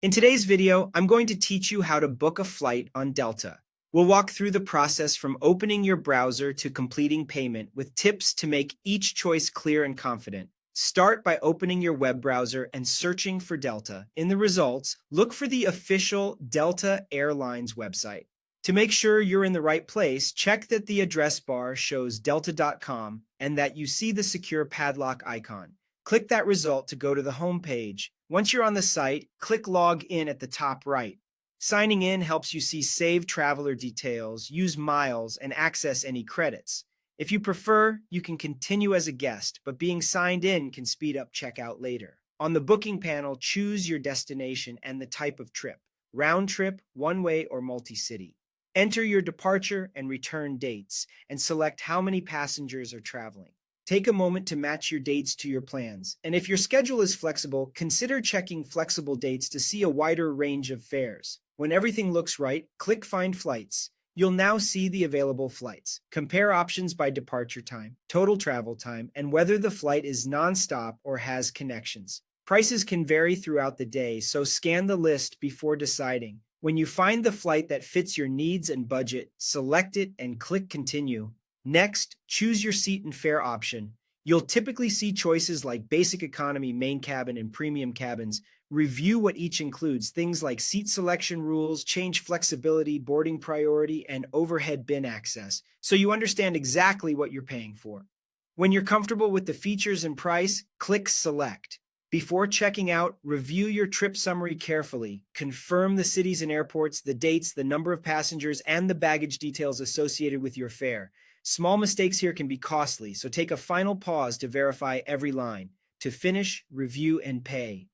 In today's video, I'm going to teach you how to book a flight on Delta. We'll walk through the process from opening your browser to completing payment with tips to make each choice clear and confident. Start by opening your web browser and searching for Delta. In the results, look for the official Delta Airlines website. To make sure you're in the right place, check that the address bar shows delta.com and that you see the secure padlock icon. Click that result to go to the home page. Once you're on the site, click Log In at the top right. Signing in helps you see saved traveler details, use miles, and access any credits. If you prefer, you can continue as a guest, but being signed in can speed up checkout later. On the booking panel, choose your destination and the type of trip: round trip, one-way, or multi-city. Enter your departure and return dates, and select how many passengers are traveling. Take a moment to match your dates to your plans. And if your schedule is flexible, consider checking flexible dates to see a wider range of fares. When everything looks right, click Find Flights. You'll now see the available flights. Compare options by departure time, total travel time, and whether the flight is nonstop or has connections. Prices can vary throughout the day, so scan the list before deciding. When you find the flight that fits your needs and budget, select it and click Continue. Next, choose your seat and fare option. You'll typically see choices like Basic Economy, Main Cabin, and Premium Cabins. Review what each includes, things like seat selection rules, change flexibility, boarding priority, and overhead bin access, so you understand exactly what you're paying for. When you're comfortable with the features and price, click Select. Before checking out, review your trip summary carefully. Confirm the cities and airports, the dates, the number of passengers, and the baggage details associated with your fare. Small mistakes here can be costly, so take a final pause to verify every line. To finish, review, and pay.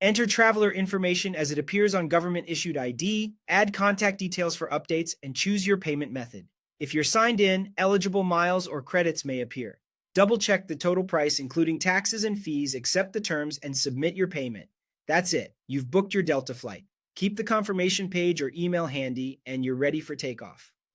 Enter traveler information as it appears on government-issued ID, add contact details for updates, and choose your payment method. If you're signed in, eligible miles or credits may appear. Double-check the total price, including taxes and fees, accept the terms, and submit your payment. That's it. You've booked your Delta flight. Keep the confirmation page or email handy, and you're ready for takeoff.